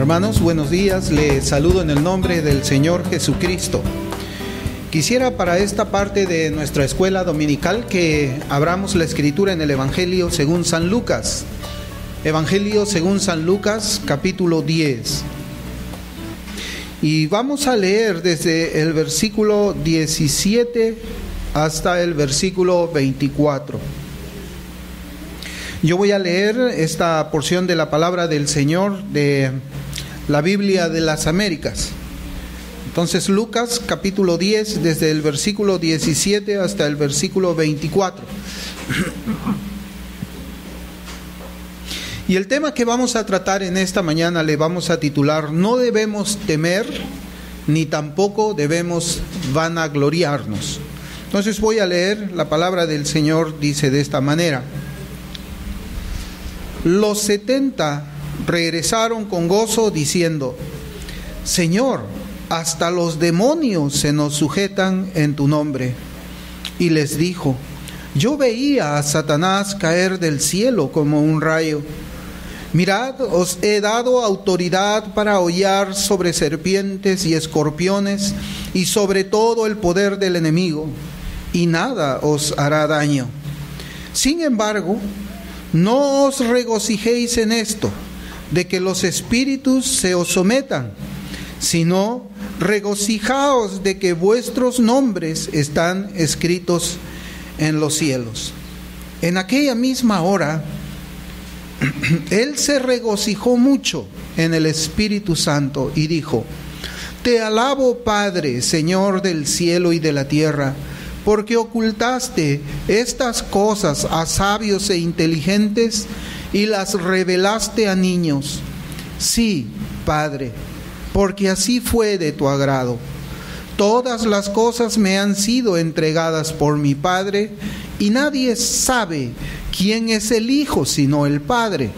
Hermanos, buenos días. Les saludo en el nombre del Señor Jesucristo. Quisiera para esta parte de nuestra escuela dominical que abramos la escritura en el Evangelio según San Lucas. Evangelio según San Lucas, capítulo 10. Y vamos a leer desde el versículo 17 hasta el versículo 24. Yo voy a leer esta porción de la palabra del Señor de la Biblia de las Américas. Entonces, Lucas capítulo 10, desde el versículo 17 hasta el versículo 24. Y el tema que vamos a tratar en esta mañana le vamos a titular: no debemos temer, ni tampoco debemos vanagloriarnos. Entonces voy a leer, la palabra del Señor dice de esta manera: Los 70 regresaron con gozo diciendo: Señor, hasta los demonios se nos sujetan en tu nombre. Y les dijo: Yo veía a Satanás caer del cielo como un rayo. Mirad, os he dado autoridad para hollar sobre serpientes y escorpiones y sobre todo el poder del enemigo, y nada os hará daño. Sin embargo, no os regocijéis en esto, de que los espíritus se os sometan, sino regocijaos de que vuestros nombres están escritos en los cielos. En aquella misma hora, él se regocijó mucho en el Espíritu Santo y dijo: Te alabo, Padre, Señor del cielo y de la tierra, porque ocultaste estas cosas a sabios e inteligentes y las revelaste a niños. Sí, Padre, porque así fue de tu agrado. Todas las cosas me han sido entregadas por mi Padre, y nadie sabe quién es el Hijo sino el Padre,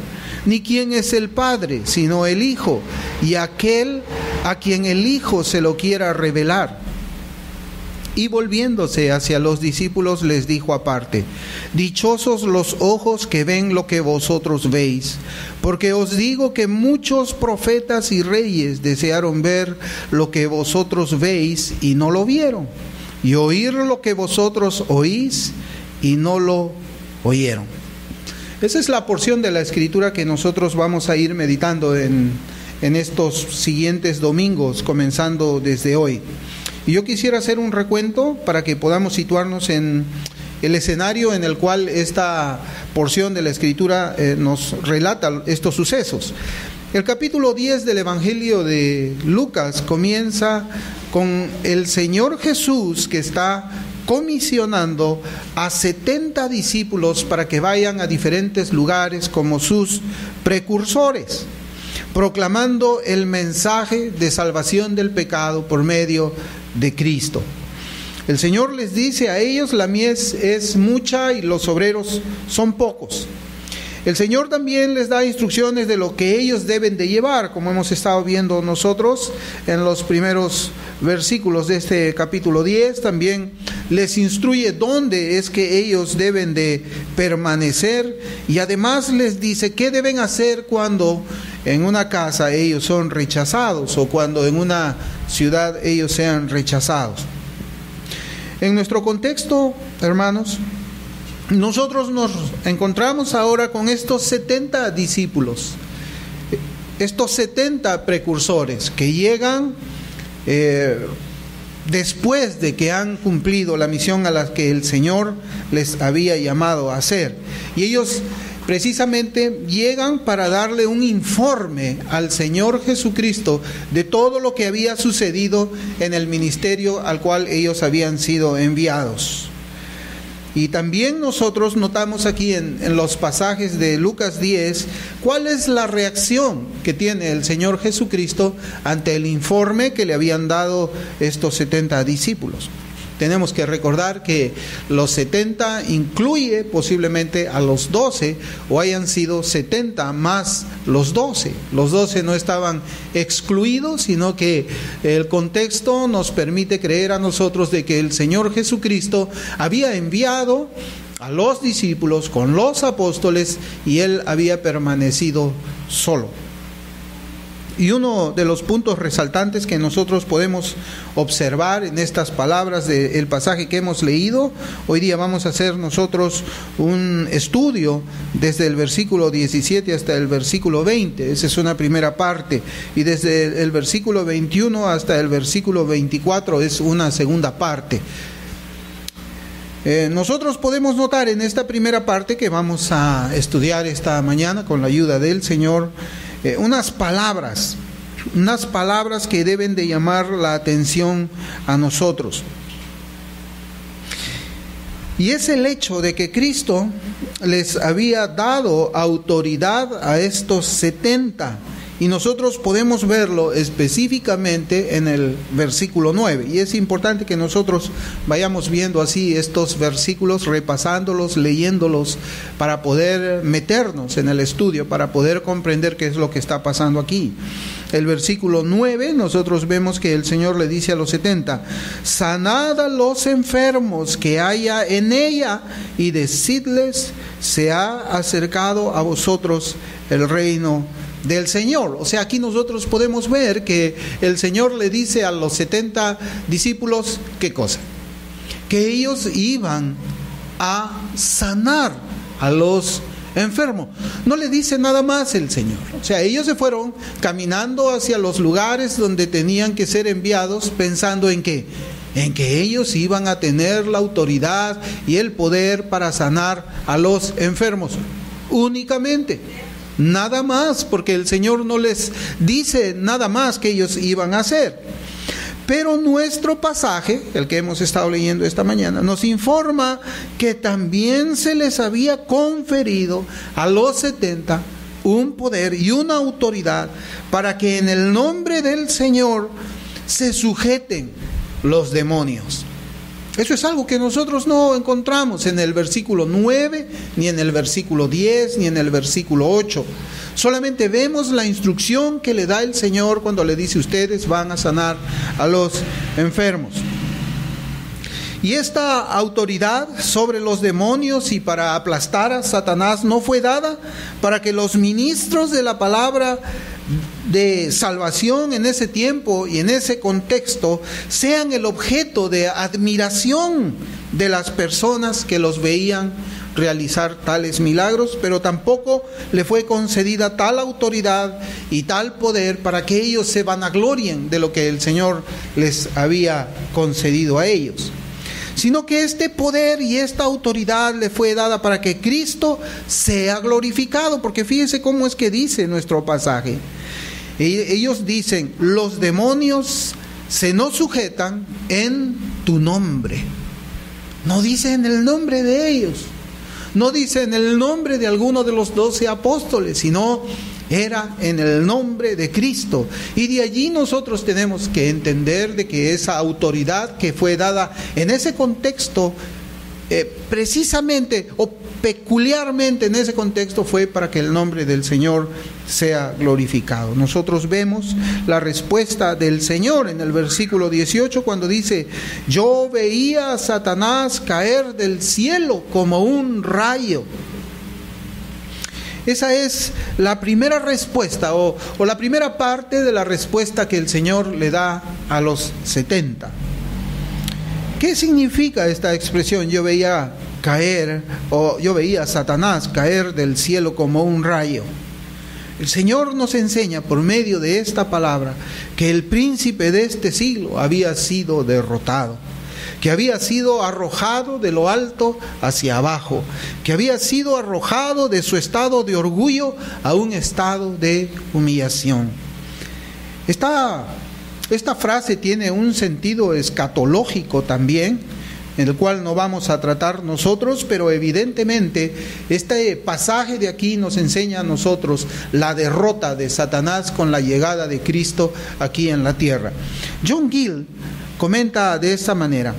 ni quién es el Padre sino el Hijo, y aquel a quien el Hijo se lo quiera revelar. Y volviéndose hacia los discípulos les dijo aparte: Dichosos los ojos que ven lo que vosotros veis, porque os digo que muchos profetas y reyes desearon ver lo que vosotros veis y no lo vieron, y oír lo que vosotros oís y no lo oyeron. Esa es la porción de la escritura que nosotros vamos a ir meditando en estos siguientes domingos, comenzando desde hoy. Y yo quisiera hacer un recuento para que podamos situarnos en el escenario en el cual esta porción de la Escritura nos relata estos sucesos. El capítulo 10 del Evangelio de Lucas comienza con el Señor Jesús, que está comisionando a 70 discípulos para que vayan a diferentes lugares como sus precursores, proclamando el mensaje de salvación del pecado por medio de Cristo. El Señor les dice a ellos: la mies es mucha y los obreros son pocos. El Señor también les da instrucciones de lo que ellos deben de llevar, como hemos estado viendo nosotros en los primeros versículos de este capítulo 10. También les instruye dónde es que ellos deben de permanecer, y además les dice qué deben hacer cuando en una casa ellos son rechazados o cuando en una ciudad ellos sean rechazados. En nuestro contexto, hermanos, nosotros nos encontramos ahora con estos 70 discípulos, estos 70 precursores que llegan después de que han cumplido la misión a la que el Señor les había llamado a hacer. Y ellos precisamente llegan para darle un informe al Señor Jesucristo de todo lo que había sucedido en el ministerio al cual ellos habían sido enviados. Y también nosotros notamos aquí en los pasajes de Lucas 10 cuál es la reacción que tiene el Señor Jesucristo ante el informe que le habían dado estos 70 discípulos. Tenemos que recordar que los 70 incluye posiblemente a los 12, o hayan sido 70 más los 12. Los 12 no estaban excluidos, sino que el contexto nos permite creer a nosotros de que el Señor Jesucristo había enviado a los discípulos con los apóstoles y él había permanecido solo. Y uno de los puntos resaltantes que nosotros podemos observar en estas palabras del pasaje que hemos leído, hoy día vamos a hacer nosotros un estudio desde el versículo 17 hasta el versículo 20, esa es una primera parte, y desde el versículo 21 hasta el versículo 24 es una segunda parte. Nosotros podemos notar en esta primera parte que vamos a estudiar esta mañana con la ayuda del Señor, unas palabras que deben de llamar la atención a nosotros. Y es el hecho de que Cristo les había dado autoridad a estos 70. Y nosotros podemos verlo específicamente en el versículo 9. Y es importante que nosotros vayamos viendo así estos versículos, repasándolos, leyéndolos, para poder meternos en el estudio, para poder comprender qué es lo que está pasando aquí. El versículo 9, nosotros vemos que el Señor le dice a los 70, sanad a los enfermos que haya en ella, y decidles, se ha acercado a vosotros el reino del Señor. O sea, aquí nosotros podemos ver que el Señor le dice a los 70 discípulos, ¿qué cosa? Que ellos iban a sanar a los enfermos. No le dice nada más el Señor. O sea, ellos se fueron caminando hacia los lugares donde tenían que ser enviados, pensando en qué, en que ellos iban a tener la autoridad y el poder para sanar a los enfermos. Únicamente. Nada más, porque el Señor no les dice nada más que ellos iban a hacer. Pero nuestro pasaje, el que hemos estado leyendo esta mañana, nos informa que también se les había conferido a los 70 un poder y una autoridad para que en el nombre del Señor se sujeten los demonios. Eso es algo que nosotros no encontramos en el versículo 9, ni en el versículo 10, ni en el versículo 8. Solamente vemos la instrucción que le da el Señor cuando le dice, ustedes van a sanar a los enfermos. Y esta autoridad sobre los demonios y para aplastar a Satanás no fue dada para que los ministros de la palabra de salvación en ese tiempo y en ese contexto sean el objeto de admiración de las personas que los veían realizar tales milagros, pero tampoco le fue concedida tal autoridad y tal poder para que ellos se vanaglorien de lo que el Señor les había concedido a ellos, sino que este poder y esta autoridad le fue dada para que Cristo sea glorificado, porque fíjese cómo es que dice nuestro pasaje. Ellos dicen, los demonios se nos sujetan en tu nombre. No dice en el nombre de ellos, no dice en el nombre de alguno de los 12 apóstoles, sino era en el nombre de Cristo. Y de allí nosotros tenemos que entender de que esa autoridad que fue dada en ese contexto, precisamente o peculiarmente en ese contexto, fue para que el nombre del Señor sea glorificado. Nosotros vemos la respuesta del Señor en el versículo 18 cuando dice, yo veía a Satanás caer del cielo como un rayo. Esa es la primera respuesta o la primera parte de la respuesta que el Señor le da a los 70. ¿Qué significa esta expresión? Yo veía a Satanás caer del cielo como un rayo. El Señor nos enseña por medio de esta palabra que el príncipe de este siglo había sido derrotado, que había sido arrojado de lo alto hacia abajo, que había sido arrojado de su estado de orgullo a un estado de humillación. Esta frase tiene un sentido escatológico también, en el cual no vamos a tratar nosotros, pero evidentemente este pasaje de aquí nos enseña a nosotros la derrota de Satanás con la llegada de Cristo aquí en la tierra. John Gill comenta de esta manera.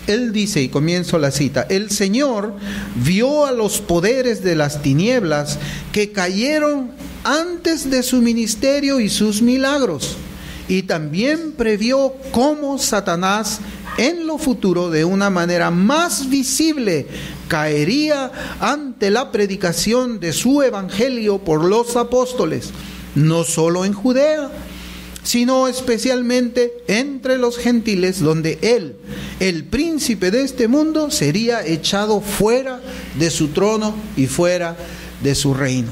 Él dice, y comienzo la cita, el Señor vio a los poderes de las tinieblas que cayeron antes de su ministerio y sus milagros, y también previó cómo Satanás en lo futuro, de una manera más visible, caería ante la predicación de su evangelio por los apóstoles. no solo en Judea, sino especialmente entre los gentiles, donde él, el príncipe de este mundo, sería echado fuera de su trono y fuera de su reino.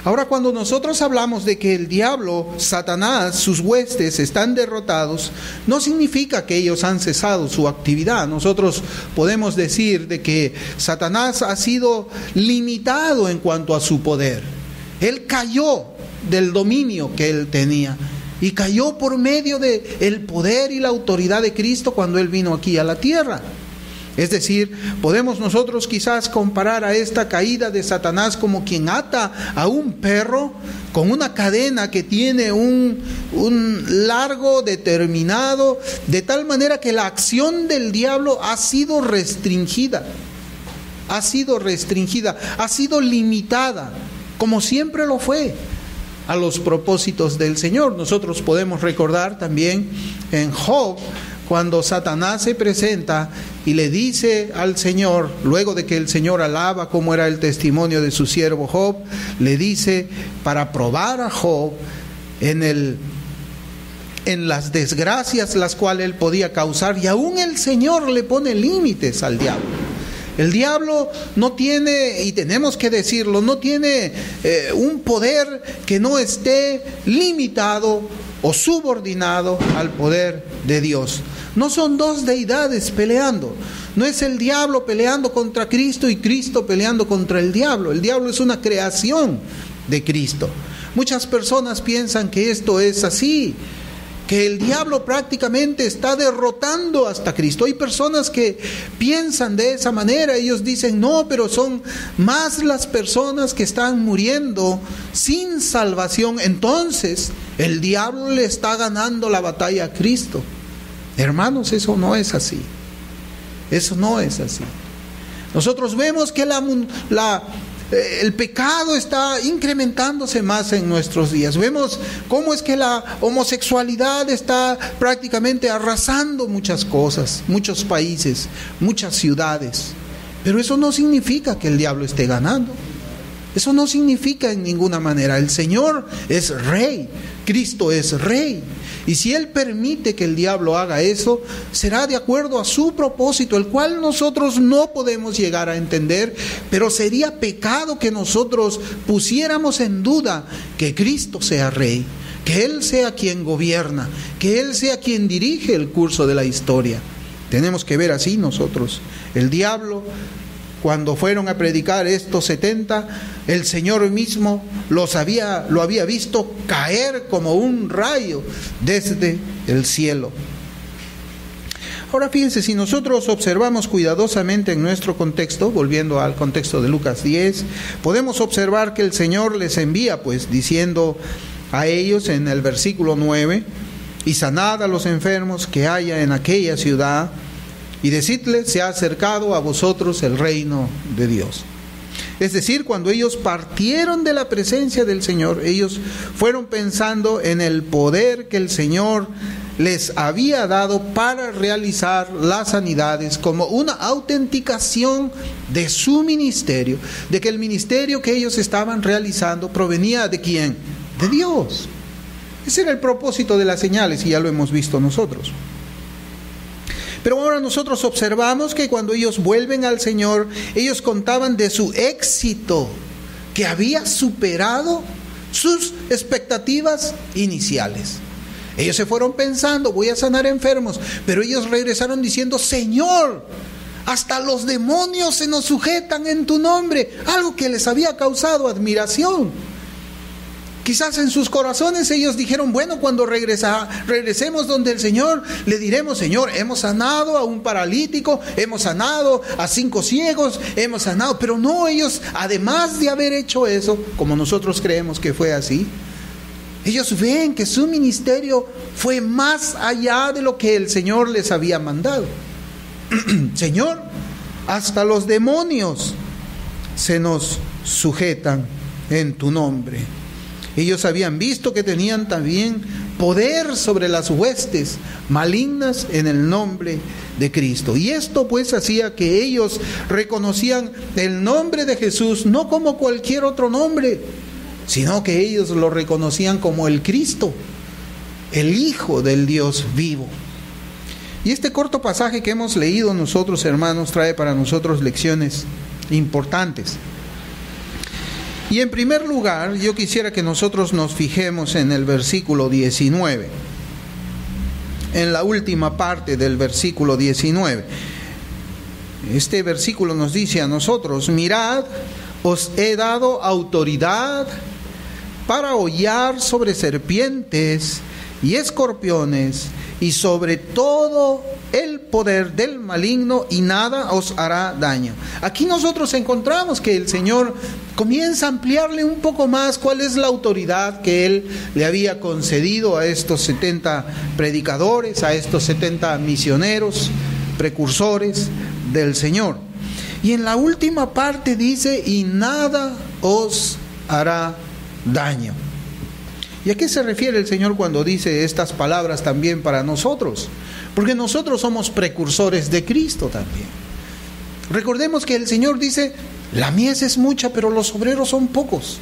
Ahora, cuando nosotros hablamos de que el diablo, Satanás, sus huestes están derrotados, no significa que ellos han cesado su actividad. Nosotros podemos decir de que Satanás ha sido limitado en cuanto a su poder. Él cayó del dominio que él tenía y cayó por medio del poder y la autoridad de Cristo cuando él vino aquí a la tierra. Es decir, podemos nosotros quizás comparar a esta caída de Satanás como quien ata a un perro con una cadena que tiene un largo determinado, de tal manera que la acción del diablo ha sido restringida, ha sido limitada, como siempre lo fue, a los propósitos del Señor. Nosotros podemos recordar también en Job, cuando Satanás se presenta y le dice al Señor, luego de que el Señor alaba cómo era el testimonio de su siervo Job, le dice para probar a Job en las desgracias las cuales él podía causar, y aún el Señor le pone límites al diablo. El diablo no tiene, y tenemos que decirlo, no tiene un poder que no esté limitado o subordinado al poder de Dios. No son dos deidades peleando. No es el diablo peleando contra Cristo y Cristo peleando contra el diablo. El diablo es una creación de Cristo. Muchas personas piensan que esto es así, que el diablo prácticamente está derrotando hasta Cristo. Hay personas que piensan de esa manera. Ellos dicen, no, pero son más las personas que están muriendo sin salvación. Entonces, el diablo le está ganando la batalla a Cristo. Hermanos, eso no es así. Eso no es así. Nosotros vemos que el pecado está incrementándose más en nuestros días. Vemos cómo es que la homosexualidad está prácticamente arrasando muchas cosas, muchos países, muchas ciudades. Pero eso no significa que el diablo esté ganando. Eso no significa en ninguna manera. El Señor es Rey, Cristo es Rey. Y si Él permite que el diablo haga eso, será de acuerdo a su propósito, el cual nosotros no podemos llegar a entender, pero sería pecado que nosotros pusiéramos en duda que Cristo sea Rey, que Él sea quien gobierna, que Él sea quien dirige el curso de la historia. Tenemos que ver así nosotros. El diablo, cuando fueron a predicar estos 70, el Señor mismo lo había visto caer como un rayo desde el cielo. Ahora fíjense, si nosotros observamos cuidadosamente en nuestro contexto, volviendo al contexto de Lucas 10, podemos observar que el Señor les envía, pues, diciendo a ellos en el versículo 9, y sanad a los enfermos que haya en aquella ciudad, y decidle, se ha acercado a vosotros el reino de Dios. Es decir, cuando ellos partieron de la presencia del Señor, ellos fueron pensando en el poder que el Señor les había dado para realizar las sanidades como una autenticación de su ministerio, de que el ministerio que ellos estaban realizando provenía ¿de quién? De Dios. Ese era el propósito de las señales y ya lo hemos visto nosotros. Pero ahora nosotros observamos que cuando ellos vuelven al Señor, ellos contaban de su éxito, que había superado sus expectativas iniciales. Ellos se fueron pensando, voy a sanar enfermos, pero ellos regresaron diciendo, Señor, hasta los demonios se nos sujetan en tu nombre, algo que les había causado admiración. Quizás en sus corazones ellos dijeron, bueno, cuando regresemos donde el Señor, le diremos, Señor, hemos sanado a un paralítico, hemos sanado a 5 ciegos, hemos sanado. Pero no, ellos, además de haber hecho eso, como nosotros creemos que fue así, ellos ven que su ministerio fue más allá de lo que el Señor les había mandado. Señor, hasta los demonios se nos sujetan en tu nombre. Ellos habían visto que tenían también poder sobre las huestes malignas en el nombre de Cristo. Y esto pues hacía que ellos reconocían el nombre de Jesús no como cualquier otro nombre, sino que ellos lo reconocían como el Cristo, el Hijo del Dios vivo. Y este corto pasaje que hemos leído nosotros, hermanos, trae para nosotros lecciones importantes. Y en primer lugar, yo quisiera que nosotros nos fijemos en el versículo 19, en la última parte del versículo 19. Este versículo nos dice a nosotros: mirad, os he dado autoridad para hollar sobre serpientes y escorpiones y sobre todo el poder del maligno, y nada os hará daño. Aquí nosotros encontramos que el Señor comienza a ampliarle un poco más cuál es la autoridad que Él le había concedido a estos 70 predicadores, a estos 70 misioneros, precursores del Señor. Y en la última parte dice: y nada os hará daño. ¿Y a qué se refiere el Señor cuando dice estas palabras también para nosotros? Porque nosotros somos precursores de Cristo también. Recordemos que el Señor dice: la mies es mucha, pero los obreros son pocos.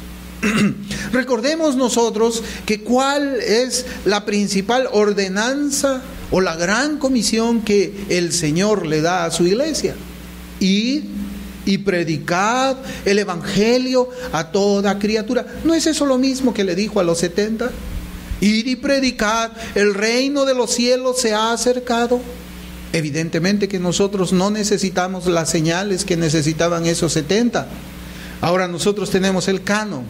Recordemos nosotros que cuál es la principal ordenanza o la gran comisión que el Señor le da a su iglesia: id y predicad el evangelio a toda criatura. ¿No es eso lo mismo que le dijo a los 70? Id y predicad, el reino de los cielos se ha acercado. Evidentemente que nosotros no necesitamos las señales que necesitaban esos 70. Ahora nosotros tenemos el canon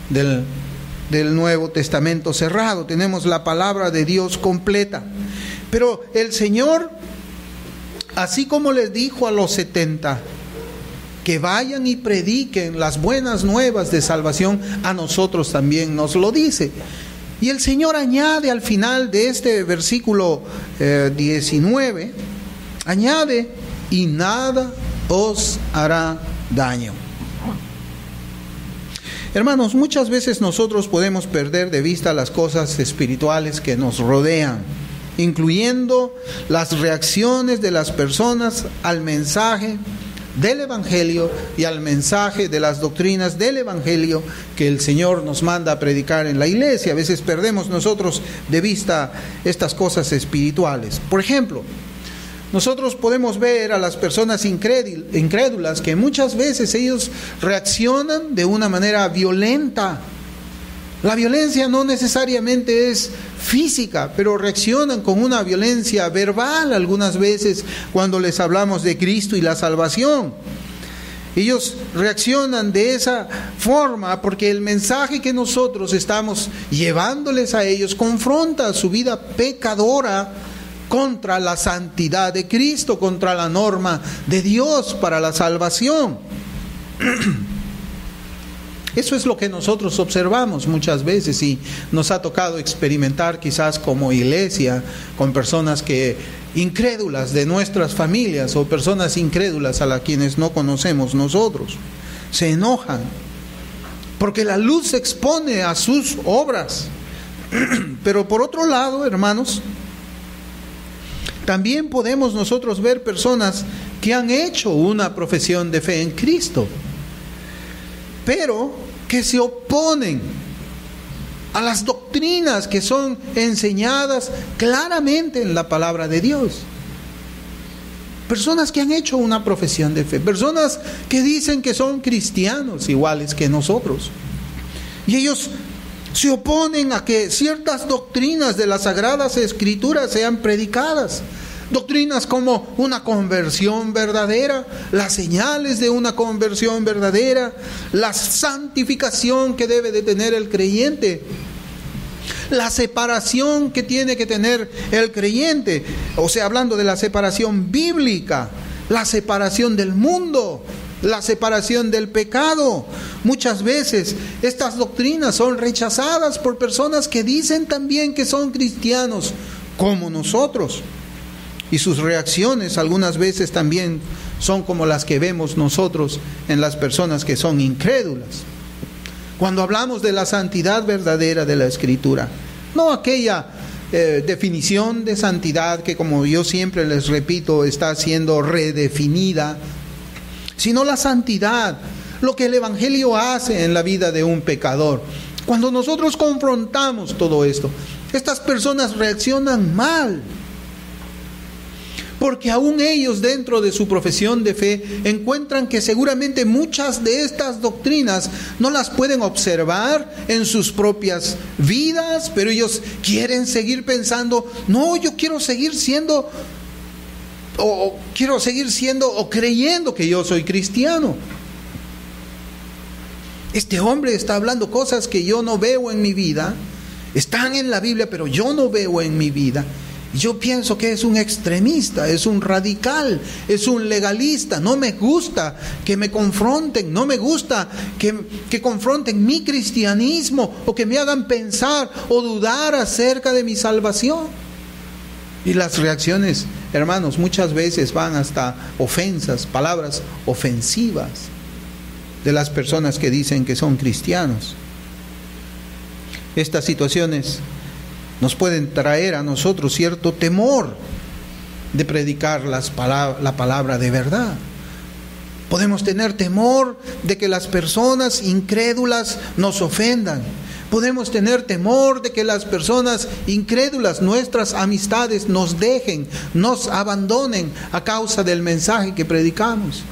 del Nuevo Testamento cerrado, tenemos la palabra de Dios completa. Pero el Señor, así como les dijo a los 70 que vayan y prediquen las buenas nuevas de salvación, a nosotros también nos lo dice. Y el Señor añade al final de este versículo 19, añade: y nada os hará daño. Hermanos, muchas veces nosotros podemos perder de vista las cosas espirituales que nos rodean, incluyendo las reacciones de las personas al mensaje del Evangelio y al mensaje de las doctrinas del Evangelio que el Señor nos manda a predicar en la iglesia. A veces perdemos nosotros de vista estas cosas espirituales. Por ejemplo, nosotros podemos ver a las personas incrédulas que muchas veces ellos reaccionan de una manera violenta. La violencia no necesariamente es física, pero reaccionan con una violencia verbal algunas veces cuando les hablamos de Cristo y la salvación. Ellos reaccionan de esa forma porque el mensaje que nosotros estamos llevándoles a ellos confronta su vida pecadora contra la santidad de Cristo, contra la norma de Dios para la salvación. Eso es lo que nosotros observamos muchas veces, y nos ha tocado experimentar quizás como iglesia con personas incrédulas de nuestras familias, o personas incrédulas a las quienes no conocemos nosotros. Se enojan porque la luz se expone a sus obras. Pero por otro lado, hermanos, también podemos nosotros ver personas que han hecho una profesión de fe en Cristo, pero que se oponen a las doctrinas que son enseñadas claramente en la palabra de Dios. Personas que han hecho una profesión de fe, personas que dicen que son cristianos iguales que nosotros, y ellos se oponen a que ciertas doctrinas de las Sagradas Escrituras sean predicadas. Doctrinas como una conversión verdadera, las señales de una conversión verdadera, la santificación que debe de tener el creyente, la separación que tiene que tener el creyente, o sea, hablando de la separación bíblica, la separación del mundo, la separación del pecado. Muchas veces estas doctrinas son rechazadas por personas que dicen también que son cristianos como nosotros. Y sus reacciones algunas veces también son como las que vemos nosotros en las personas que son incrédulas. Cuando hablamos de la santidad verdadera de la Escritura, no aquella definición de santidad que, como yo siempre les repito, está siendo redefinida, sino la santidad, lo que el Evangelio hace en la vida de un pecador. Cuando nosotros confrontamos todo esto, estas personas reaccionan mal. Porque aún ellos dentro de su profesión de fe encuentran que seguramente muchas de estas doctrinas no las pueden observar en sus propias vidas, pero ellos quieren seguir pensando, no, yo quiero seguir siendo o creyendo que yo soy cristiano. Este hombre está hablando cosas que yo no veo en mi vida, están en la Biblia, pero yo no veo en mi vida. Yo pienso que es un extremista, es un radical, es un legalista. No me gusta que me confronten, no me gusta que confronten mi cristianismo o que me hagan pensar o dudar acerca de mi salvación. Y las reacciones, hermanos, muchas veces van hasta ofensas, palabras ofensivas de las personas que dicen que son cristianos. Estas situaciones nos pueden traer a nosotros cierto temor de predicar la palabra de verdad. Podemos tener temor de que las personas incrédulas nos ofendan. Podemos tener temor de que las personas incrédulas, nuestras amistades, nos dejen, nos abandonen a causa del mensaje que predicamos.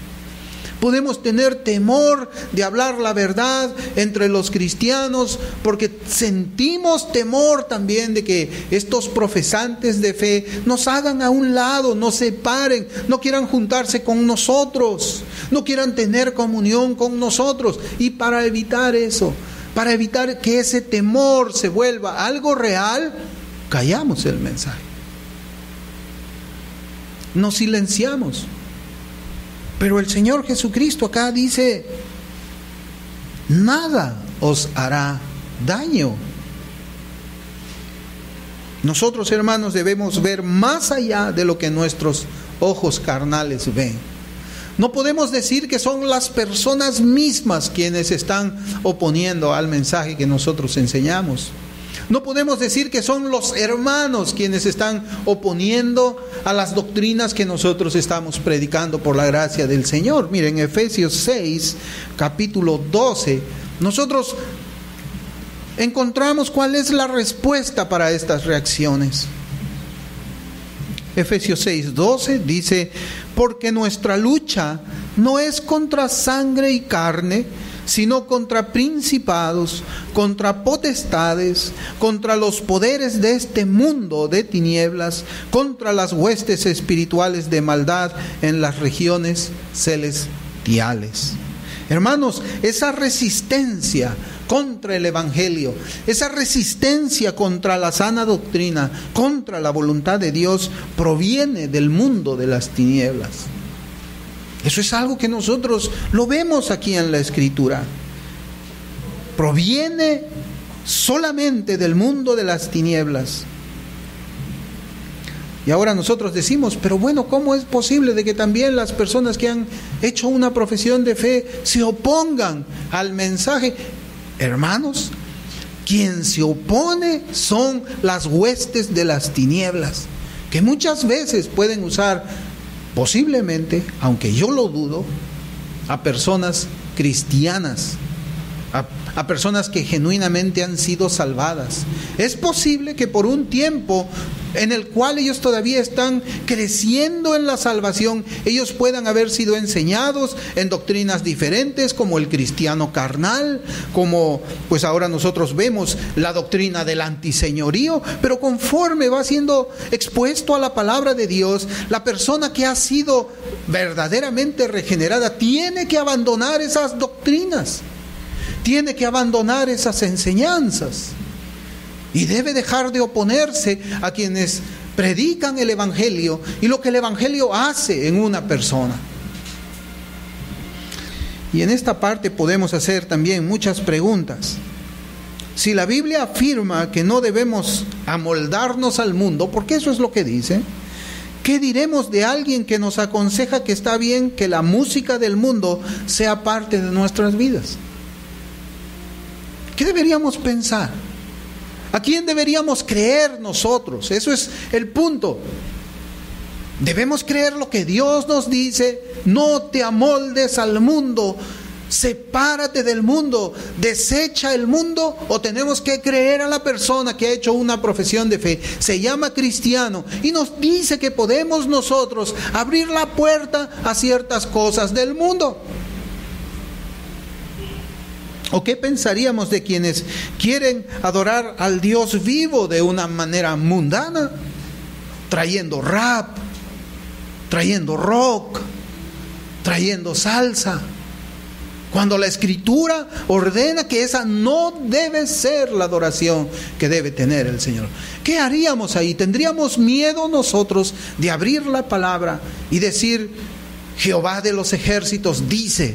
Podemos tener temor de hablar la verdad entre los cristianos porque sentimos temor también de que estos profesantes de fe nos hagan a un lado, nos separen, no quieran juntarse con nosotros, no quieran tener comunión con nosotros. Y para evitar eso, para evitar que ese temor se vuelva algo real, callamos el mensaje. Nos silenciamos. Pero el Señor Jesucristo acá dice, nada os hará daño. Nosotros, hermanos, debemos ver más allá de lo que nuestros ojos carnales ven. No podemos decir que son las personas mismas quienes están oponiendo al mensaje que nosotros enseñamos. No podemos decir que son los hermanos quienes están oponiendo a las doctrinas que nosotros estamos predicando por la gracia del Señor. Miren, Efesios 6, capítulo 12, nosotros encontramos cuál es la respuesta para estas reacciones. Efesios 6, 12 dice, porque nuestra lucha no es contra sangre y carne, sino contra principados, contra potestades, contra los poderes de este mundo de tinieblas, contra las huestes espirituales de maldad en las regiones celestiales. Hermanos, esa resistencia contra el Evangelio, esa resistencia contra la sana doctrina, contra la voluntad de Dios, proviene del mundo de las tinieblas. Eso es algo que nosotros lo vemos aquí en la Escritura. Proviene solamente del mundo de las tinieblas. Y ahora nosotros decimos, pero bueno, ¿cómo es posible de que también las personas que han hecho una profesión de fe se opongan al mensaje? Hermanos, quien se opone son las huestes de las tinieblas, que muchas veces pueden usar posiblemente, aunque yo lo dudo, a personas cristianas, a personas que genuinamente han sido salvadas. Es posible que por un tiempo en el cual ellos todavía están creciendo en la salvación, ellos puedan haber sido enseñados en doctrinas diferentes, como el cristiano carnal, como pues ahora nosotros vemos la doctrina del antiseñorío, pero conforme va siendo expuesto a la palabra de Dios, la persona que ha sido verdaderamente regenerada tiene que abandonar esas doctrinas, tiene que abandonar esas enseñanzas. Y debe dejar de oponerse a quienes predican el Evangelio y lo que el Evangelio hace en una persona. Y en esta parte podemos hacer también muchas preguntas. Si la Biblia afirma que no debemos amoldarnos al mundo, porque eso es lo que dice, ¿qué diremos de alguien que nos aconseja que está bien que la música del mundo sea parte de nuestras vidas? ¿Qué deberíamos pensar? ¿A quién deberíamos creer nosotros? Eso es el punto. Debemos creer lo que Dios nos dice. No te amoldes al mundo. Sepárate del mundo, desecha el mundo, o tenemos que creer a la persona que ha hecho una profesión de fe, se llama cristiano, y nos dice que podemos nosotros abrir la puerta a ciertas cosas del mundo. ¿O qué pensaríamos de quienes quieren adorar al Dios vivo de una manera mundana? Trayendo rap, trayendo rock, trayendo salsa. Cuando la Escritura ordena que esa no debe ser la adoración que debe tener el Señor. ¿Qué haríamos ahí? ¿Tendríamos miedo nosotros de abrir la palabra y decir, Jehová de los ejércitos dice,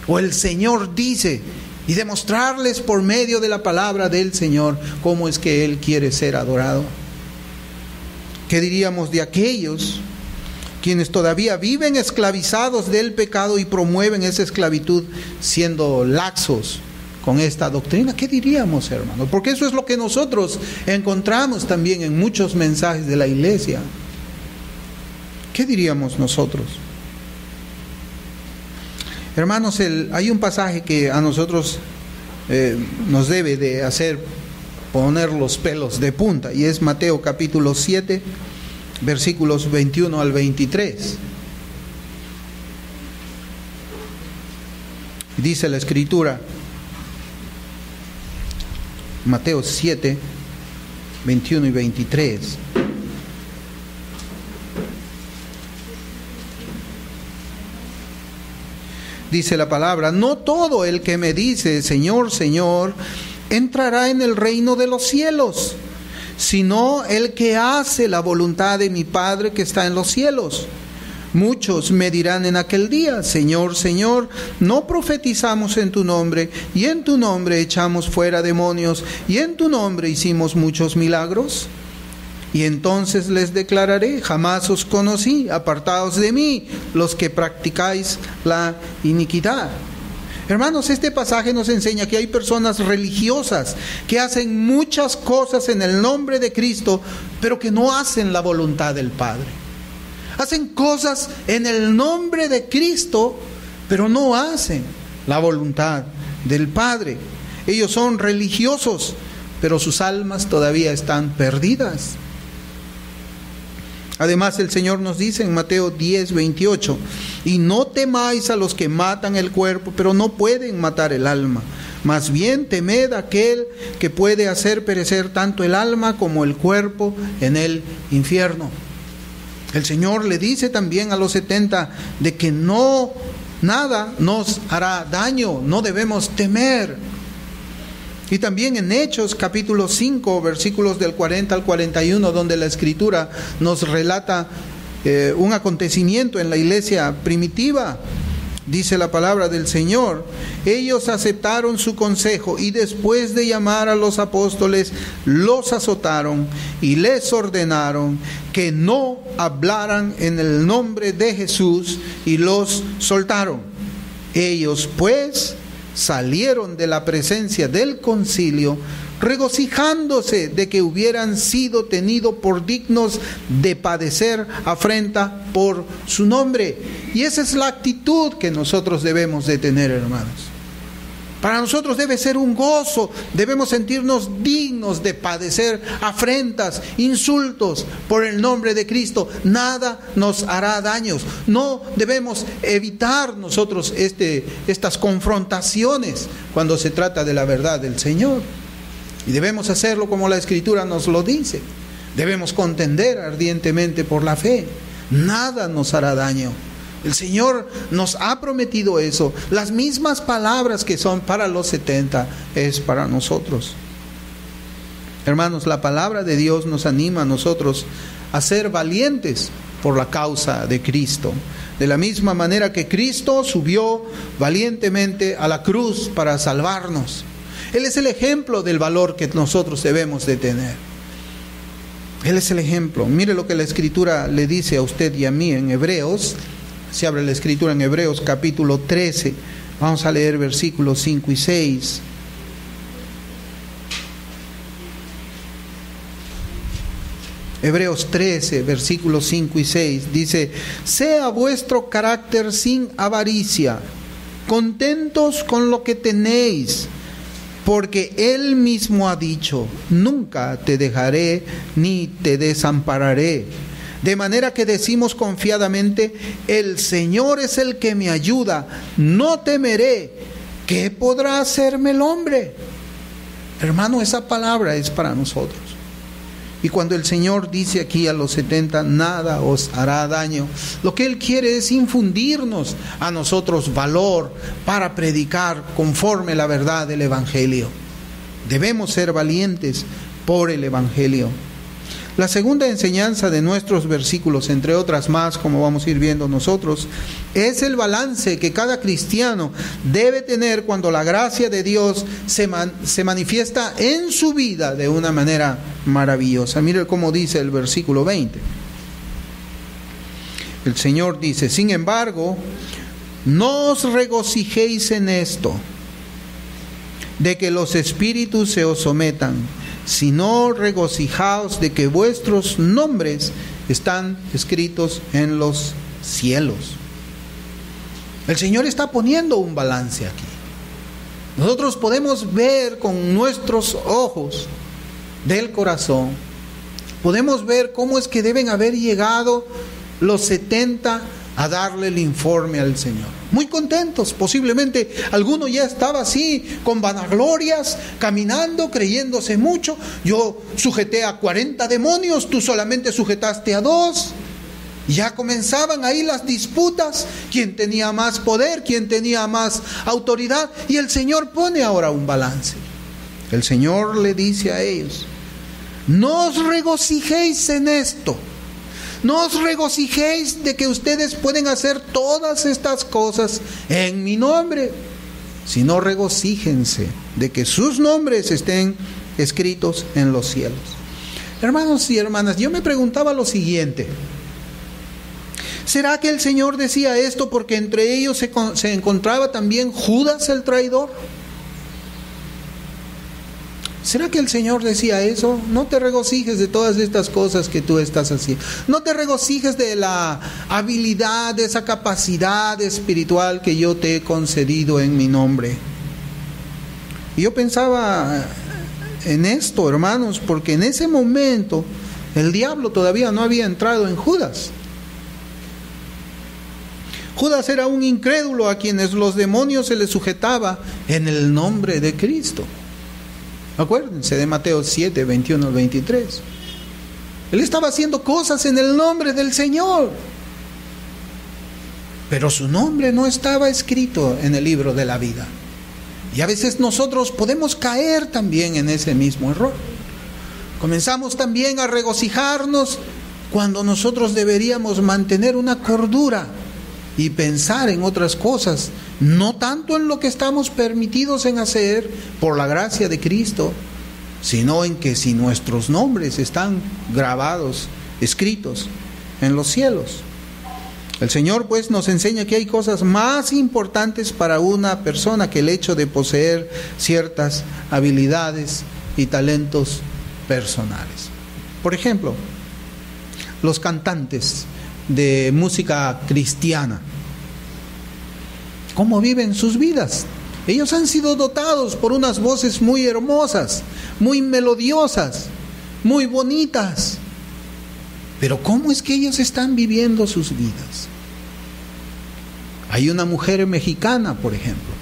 o el Señor dice, y demostrarles por medio de la palabra del Señor cómo es que Él quiere ser adorado? ¿Qué diríamos de aquellos quienes todavía viven esclavizados del pecado y promueven esa esclavitud siendo laxos con esta doctrina? ¿Qué diríamos, hermanos? Porque eso es lo que nosotros encontramos también en muchos mensajes de la iglesia. ¿Qué diríamos nosotros? Hermanos, hay un pasaje que a nosotros nos debe de hacer poner los pelos de punta, y es Mateo capítulo 7, versículos 21 al 23. Dice la Escritura, Mateo 7, 21 y 23. Dice la palabra: no todo el que me dice Señor, Señor, entrará en el reino de los cielos, sino el que hace la voluntad de mi Padre que está en los cielos. Muchos me dirán en aquel día: Señor, Señor, ¿no profetizamos en tu nombre, y en tu nombre echamos fuera demonios, y en tu nombre hicimos muchos milagros? Y entonces les declararé: jamás os conocí, apartaos de mí, los que practicáis la iniquidad. Hermanos, este pasaje nos enseña que hay personas religiosas que hacen muchas cosas en el nombre de Cristo, pero que no hacen la voluntad del Padre. Hacen cosas en el nombre de Cristo, pero no hacen la voluntad del Padre. Ellos son religiosos, pero sus almas todavía están perdidas. Además, el Señor nos dice en Mateo 10, 28, y no temáis a los que matan el cuerpo, pero no pueden matar el alma. Más bien temed a aquel que puede hacer perecer tanto el alma como el cuerpo en el infierno. El Señor le dice también a los 70 de que nada nos hará daño, no debemos temer. Y también en Hechos capítulo 5, versículos del 40 al 41, donde la Escritura nos relata un acontecimiento en la iglesia primitiva. Dice la palabra del Señor: ellos aceptaron su consejo y después de llamar a los apóstoles, los azotaron y les ordenaron que no hablaran en el nombre de Jesús, y los soltaron. Ellos pues salieron de la presencia del concilio, regocijándose de que hubieran sido tenidos por dignos de padecer afrenta por su nombre. Y esa es la actitud que nosotros debemos de tener, hermanos. Para nosotros debe ser un gozo, debemos sentirnos dignos de padecer afrentas, insultos por el nombre de Cristo. Nada nos hará daños. No debemos evitar nosotros estas confrontaciones cuando se trata de la verdad del Señor. Y debemos hacerlo como la Escritura nos lo dice. Debemos contender ardientemente por la fe. Nada nos hará daño. El Señor nos ha prometido eso. Las mismas palabras que son para los 70 es para nosotros. Hermanos, la palabra de Dios nos anima a nosotros a ser valientes por la causa de Cristo. De la misma manera que Cristo subió valientemente a la cruz para salvarnos. Él es el ejemplo del valor que nosotros debemos de tener. Él es el ejemplo. Mire lo que la Escritura le dice a usted y a mí en Hebreos. Se abre la Escritura en Hebreos capítulo 13. Vamos a leer versículos 5 y 6. Hebreos 13, versículos 5 y 6. Dice: sea vuestro carácter sin avaricia, contentos con lo que tenéis, porque Él mismo ha dicho, nunca te dejaré ni te desampararé. De manera que decimos confiadamente, el Señor es el que me ayuda, no temeré. ¿Qué podrá hacerme el hombre? Hermano, esa palabra es para nosotros. Y cuando el Señor dice aquí a los 70, nada os hará daño, lo que Él quiere es infundirnos a nosotros valor para predicar conforme la verdad del Evangelio. Debemos ser valientes por el Evangelio. La segunda enseñanza de nuestros versículos, entre otras más, como vamos a ir viendo nosotros, es el balance que cada cristiano debe tener cuando la gracia de Dios se manifiesta en su vida de una manera maravillosa. Mire cómo dice el versículo 20. El Señor dice, sin embargo, no os regocijéis en esto, de que los espíritus se os sometan, sino regocijaos de que vuestros nombres están escritos en los cielos. El Señor está poniendo un balance aquí. Nosotros podemos ver con nuestros ojos del corazón, podemos ver cómo es que deben haber llegado los 70 a darle el informe al Señor. Muy contentos, posiblemente alguno ya estaba así, con vanaglorias, caminando, creyéndose mucho. Yo sujeté a 40 demonios, tú solamente sujetaste a 2. Ya comenzaban ahí las disputas, quién tenía más poder, quién tenía más autoridad, y el Señor pone ahora un balance. El Señor le dice a ellos, no os regocijéis en esto, no os regocijéis de que ustedes pueden hacer todas estas cosas en mi nombre, sino regocíjense de que sus nombres estén escritos en los cielos. Hermanos y hermanas, yo me preguntaba lo siguiente: ¿será que el Señor decía esto porque entre ellos se encontraba también Judas el traidor? ¿Será que el Señor decía eso? No te regocijes de todas estas cosas que tú estás haciendo. No te regocijes de la habilidad, de esa capacidad espiritual que yo te he concedido en mi nombre. Y yo pensaba en esto, hermanos, porque en ese momento el diablo todavía no había entrado en Judas. Judas era un incrédulo a quienes los demonios se le sujetaba en el nombre de Cristo. Acuérdense de Mateo 7, 21 al 23. Él estaba haciendo cosas en el nombre del Señor, pero su nombre no estaba escrito en el libro de la vida. Y a veces nosotros podemos caer también en ese mismo error. Comenzamos también a regocijarnos cuando nosotros deberíamos mantener una cordura y pensar en otras cosas, no tanto en lo que estamos permitidos en hacer por la gracia de Cristo, sino en que si nuestros nombres están grabados, escritos en los cielos. El Señor pues nos enseña que hay cosas más importantes para una persona que el hecho de poseer ciertas habilidades y talentos personales. Por ejemplo, los cantantes de música cristiana, ¿cómo viven sus vidas? Ellos han sido dotados por unas voces muy hermosas, muy melodiosas, muy bonitas. Pero ¿cómo es que ellos están viviendo sus vidas? Hay una mujer mexicana, por ejemplo,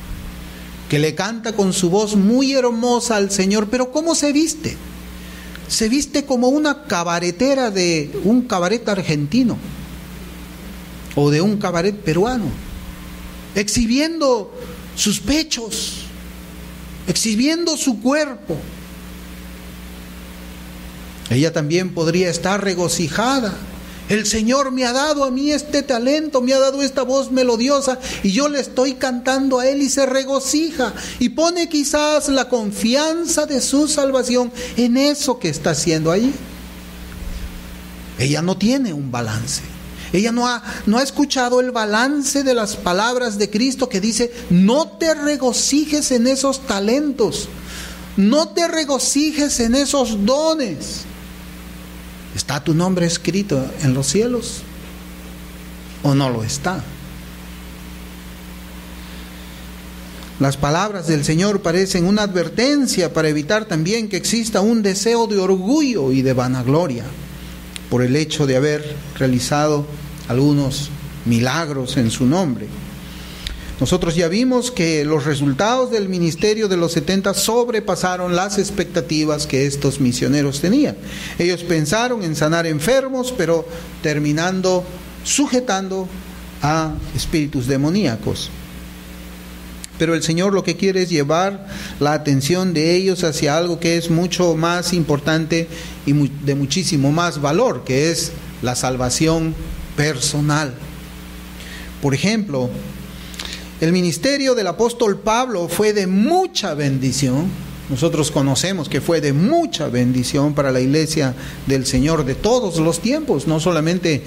que le canta con su voz muy hermosa al Señor, pero ¿cómo se viste? Se viste como una cabaretera de un cabaret argentino o de un cabaret peruano, exhibiendo sus pechos, exhibiendo su cuerpo. Ella también podría estar regocijada. El Señor me ha dado a mí este talento, me ha dado esta voz melodiosa y yo le estoy cantando a Él, y se regocija y pone quizás la confianza de su salvación en eso que está haciendo allí. Ella no tiene un balance. Ella no ha escuchado el balance de las palabras de Cristo que dice: no te regocijes en esos talentos, no te regocijes en esos dones. ¿Está tu nombre escrito en los cielos o no lo está? Las palabras del Señor parecen una advertencia para evitar también que exista un deseo de orgullo y de vanagloria por el hecho de haber realizado algunos milagros en su nombre. Nosotros ya vimos que los resultados del ministerio de los 70 sobrepasaron las expectativas que estos misioneros tenían. Ellos pensaron en sanar enfermos, pero terminando sujetando a espíritus demoníacos. Pero el Señor lo que quiere es llevar la atención de ellos hacia algo que es mucho más importante y de muchísimo más valor, que es la salvación personal. Por ejemplo, el ministerio del apóstol Pablo fue de mucha bendición. Nosotros conocemos que fue de mucha bendición para la iglesia del Señor de todos los tiempos, no solamente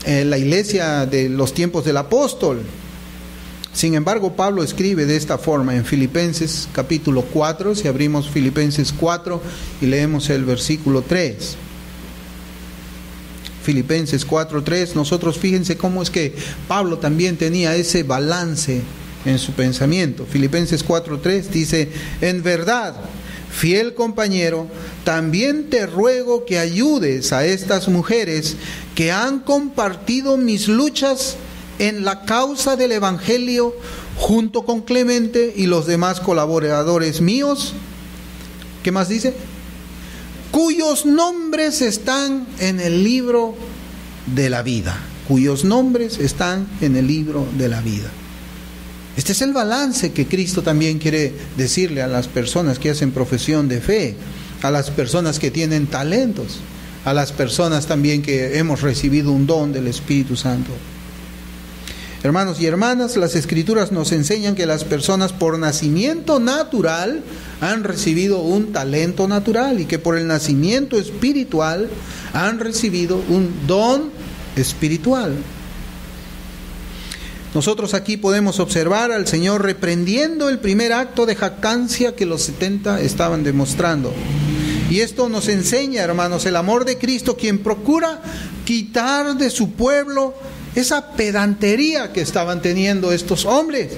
la iglesia de los tiempos del apóstol. Sin embargo, Pablo escribe de esta forma en Filipenses capítulo 4, si abrimos Filipenses 4 y leemos el versículo 3. Filipenses 4:3, nosotros fíjense cómo es que Pablo también tenía ese balance en su pensamiento. Filipenses 4:3 dice: en verdad, fiel compañero, también te ruego que ayudes a estas mujeres que han compartido mis luchas en la causa del Evangelio, junto con Clemente y los demás colaboradores míos. ¿Qué más dice? Cuyos nombres están en el libro de la vida. Cuyos nombres están en el libro de la vida. Este es el balance que Cristo también quiere decirle a las personas que hacen profesión de fe, a las personas que tienen talentos, a las personas también que hemos recibido un don del Espíritu Santo. Hermanos y hermanas, las Escrituras nos enseñan que las personas por nacimiento natural han recibido un talento natural y que por el nacimiento espiritual han recibido un don espiritual. Nosotros aquí podemos observar al Señor reprendiendo el primer acto de jactancia que los 70 estaban demostrando. Y esto nos enseña, hermanos, el amor de Cristo, quien procura quitar de su pueblo esa pedantería que estaban teniendo estos hombres,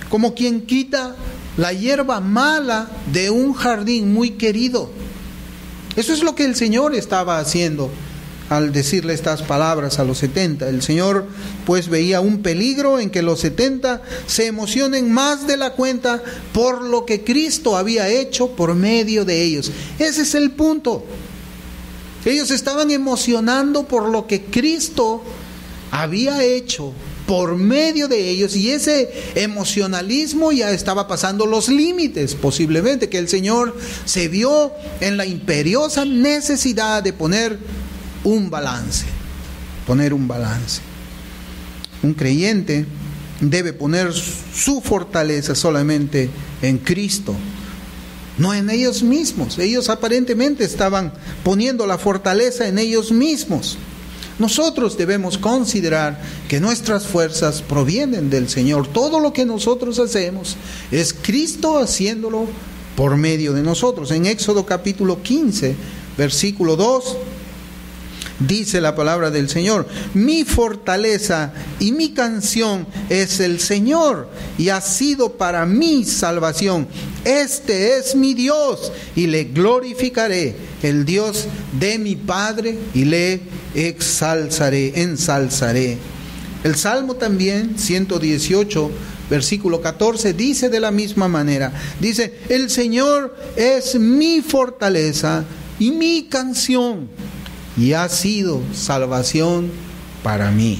como quien quita la hierba mala de un jardín muy querido. Eso es lo que el Señor estaba haciendo al decirle estas palabras a los 70. El Señor pues veía un peligro en que los 70 se emocionen más de la cuenta por lo que Cristo había hecho por medio de ellos. Ese es el punto. Ellos estaban emocionando por lo que Cristo había hecho por medio de ellos, y ese emocionalismo ya estaba pasando los límites, posiblemente, que el Señor se vio en la imperiosa necesidad de poner un balance. Un creyente debe poner su fortaleza solamente en Cristo, no en ellos mismos. Ellos aparentemente estaban poniendo la fortaleza en ellos mismos. Nosotros debemos considerar que nuestras fuerzas provienen del Señor. Todo lo que nosotros hacemos es Cristo haciéndolo por medio de nosotros. En Éxodo capítulo 15, versículo 2, dice la palabra del Señor: mi fortaleza y mi canción es el Señor, y ha sido para mí salvación. Este es mi Dios, y le glorificaré, el Dios de mi Padre, y le ensalzaré. El Salmo también, 118, versículo 14, dice de la misma manera. Dice: el Señor es mi fortaleza y mi canción, y ha sido salvación para mí.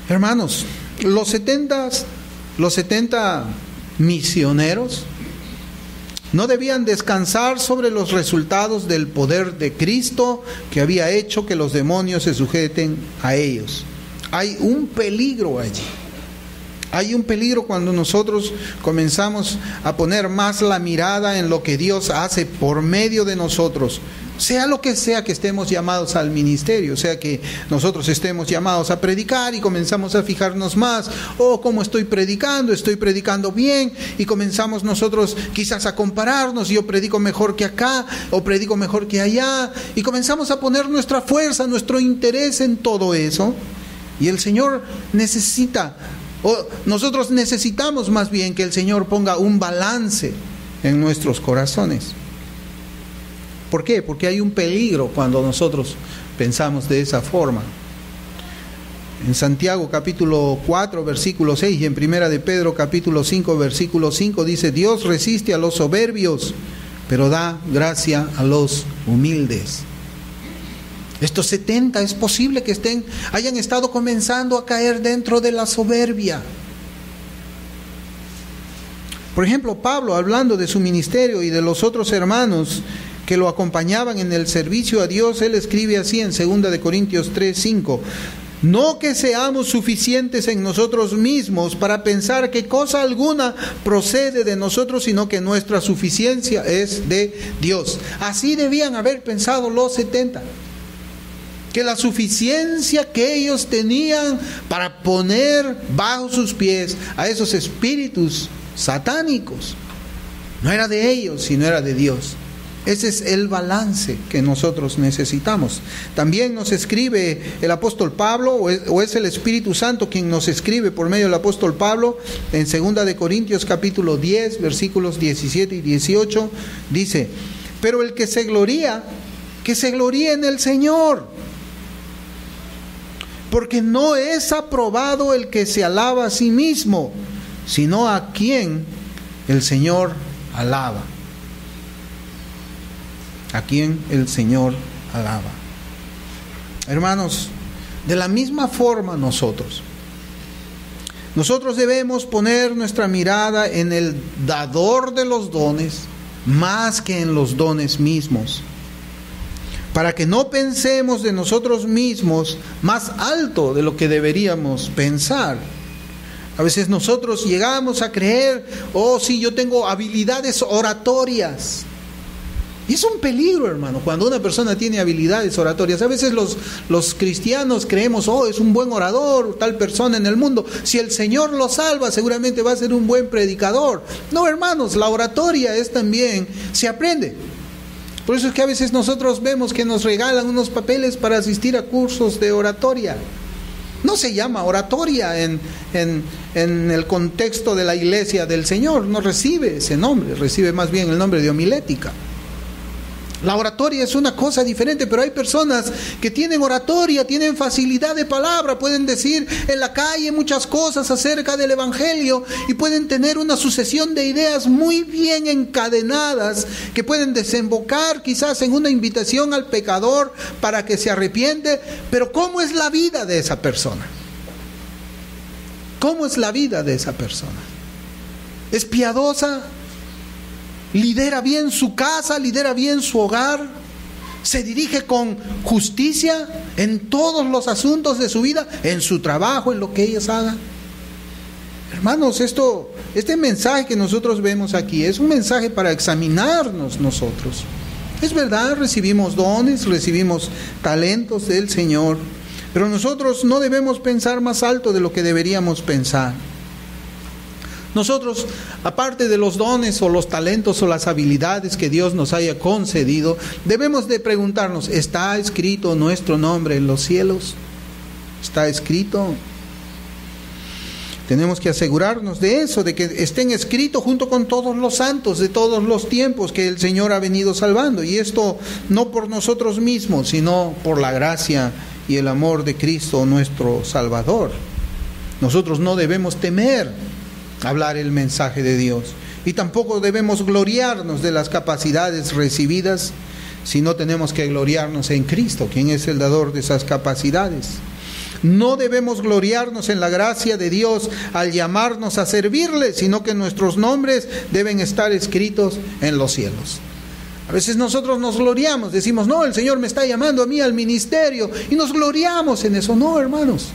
Hermanos, los 70 misioneros no debían descansar sobre los resultados del poder de Cristo que había hecho que los demonios se sujeten a ellos. Hay un peligro allí. Hay un peligro cuando nosotros comenzamos a poner más la mirada en lo que Dios hace por medio de nosotros. Sea lo que sea que estemos llamados al ministerio, sea que nosotros estemos llamados a predicar y comenzamos a fijarnos más: ¿cómo estoy predicando bien? Y comenzamos nosotros quizás a compararnos: yo predico mejor que acá, o predico mejor que allá, y comenzamos a poner nuestra fuerza, nuestro interés en todo eso. Y el Señor necesita O nosotros necesitamos más bien que el Señor ponga un balance en nuestros corazones. ¿Por qué? Porque hay un peligro cuando nosotros pensamos de esa forma. En Santiago capítulo 4 versículo 6 y en Primera de Pedro capítulo 5 versículo 5 dice: Dios resiste a los soberbios, pero da gracia a los humildes. Estos 70 es posible que hayan estado comenzando a caer dentro de la soberbia. Por ejemplo, Pablo, hablando de su ministerio y de los otros hermanos que lo acompañaban en el servicio a Dios, él escribe así en 2 Corintios 3:5: no que seamos suficientes en nosotros mismos para pensar que cosa alguna procede de nosotros, sino que nuestra suficiencia es de Dios. Así debían haber pensado los 70. Que la suficiencia que ellos tenían para poner bajo sus pies a esos espíritus satánicos no era de ellos, sino era de Dios. Ese es el balance que nosotros necesitamos. También nos escribe el apóstol Pablo, o es el Espíritu Santo quien nos escribe por medio del apóstol Pablo, en 2 Corintios capítulo 10, versículos 17 y 18, dice: pero el que se gloría en el Señor. Porque no es aprobado el que se alaba a sí mismo, sino a quien el Señor alaba. A quien el Señor alaba. Hermanos, de la misma forma nosotros debemos poner nuestra mirada en el dador de los dones más que en los dones mismos, para que no pensemos de nosotros mismos más alto de lo que deberíamos pensar. A veces nosotros llegamos a creer: oh sí, yo tengo habilidades oratorias. Y es un peligro, hermano, cuando una persona tiene habilidades oratorias. A veces los cristianos creemos: oh, es un buen orador, tal persona en el mundo. Si el Señor lo salva, seguramente va a ser un buen predicador. No, hermanos, la oratoria es también, se aprende. Por eso es que a veces nosotros vemos que nos regalan unos papeles para asistir a cursos de oratoria. No se llama oratoria en el contexto de la iglesia del Señor. No recibe ese nombre, recibe más bien el nombre de homilética. La oratoria es una cosa diferente, pero hay personas que tienen oratoria, tienen facilidad de palabra, pueden decir en la calle muchas cosas acerca del Evangelio y pueden tener una sucesión de ideas muy bien encadenadas que pueden desembocar quizás en una invitación al pecador para que se arrepiente. Pero ¿cómo es la vida de esa persona? ¿Cómo es la vida de esa persona? ¿Es piadosa? ¿Lidera bien su casa? ¿Lidera bien su hogar? ¿Se dirige con justicia en todos los asuntos de su vida? ¿En su trabajo? ¿En lo que ellas hagan? Hermanos, este mensaje que nosotros vemos aquí es un mensaje para examinarnos nosotros. Es verdad, recibimos dones, recibimos talentos del Señor, pero nosotros no debemos pensar más alto de lo que deberíamos pensar. Nosotros, aparte de los dones o los talentos o las habilidades que Dios nos haya concedido, debemos de preguntarnos: ¿está escrito nuestro nombre en los cielos? ¿Está escrito? Tenemos que asegurarnos de eso, de que estén escritos junto con todos los santos de todos los tiempos que el Señor ha venido salvando. Y esto no por nosotros mismos, sino por la gracia y el amor de Cristo nuestro Salvador. Nosotros no debemos temer hablar el mensaje de Dios, y tampoco debemos gloriarnos de las capacidades recibidas, sino tenemos que gloriarnos en Cristo, quien es el dador de esas capacidades. No debemos gloriarnos en la gracia de Dios al llamarnos a servirle, sino que nuestros nombres deben estar escritos en los cielos. A veces nosotros nos gloriamos, decimos: no, el Señor me está llamando a mí al ministerio, y nos gloriamos en eso. No, hermanos,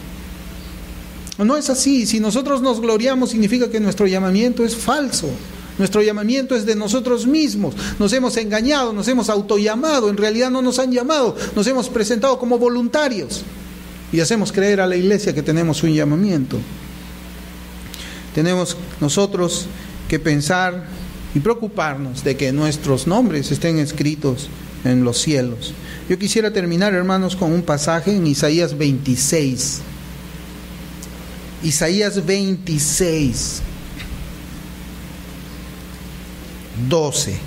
no es así. Si nosotros nos gloriamos, significa que nuestro llamamiento es falso. Nuestro llamamiento es de nosotros mismos. Nos hemos engañado, nos hemos autollamado. En realidad no nos han llamado, nos hemos presentado como voluntarios y hacemos creer a la iglesia que tenemos un llamamiento. Tenemos nosotros que pensar y preocuparnos de que nuestros nombres estén escritos en los cielos. Yo quisiera terminar, hermanos, con un pasaje en Isaías 26. Isaías 26, 12.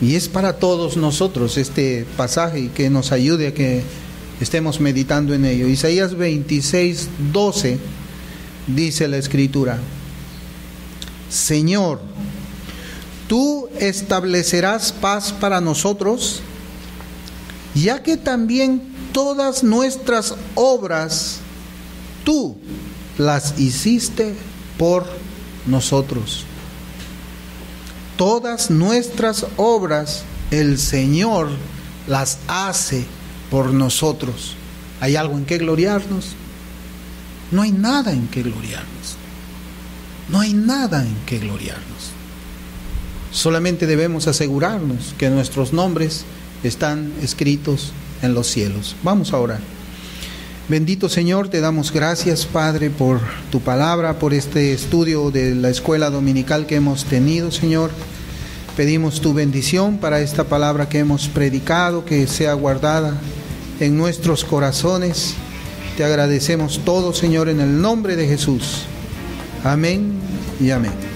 Y es para todos nosotros este pasaje y que nos ayude a que estemos meditando en ello. Isaías 26, 12 dice la Escritura: Señor, tú establecerás paz para nosotros, ya que también todas nuestras obras tú las hiciste por nosotros. Todas nuestras obras el Señor las hace por nosotros. ¿Hay algo en qué gloriarnos? No hay nada en qué gloriarnos. No hay nada en qué gloriarnos. Solamente debemos asegurarnos que nuestros nombres están escritos en los cielos. Vamos a orar. Bendito Señor, te damos gracias, Padre, por tu palabra, por este estudio de la escuela dominical que hemos tenido, Señor. Pedimos tu bendición para esta palabra que hemos predicado, que sea guardada en nuestros corazones. Te agradecemos todo, Señor, en el nombre de Jesús. Amén y amén.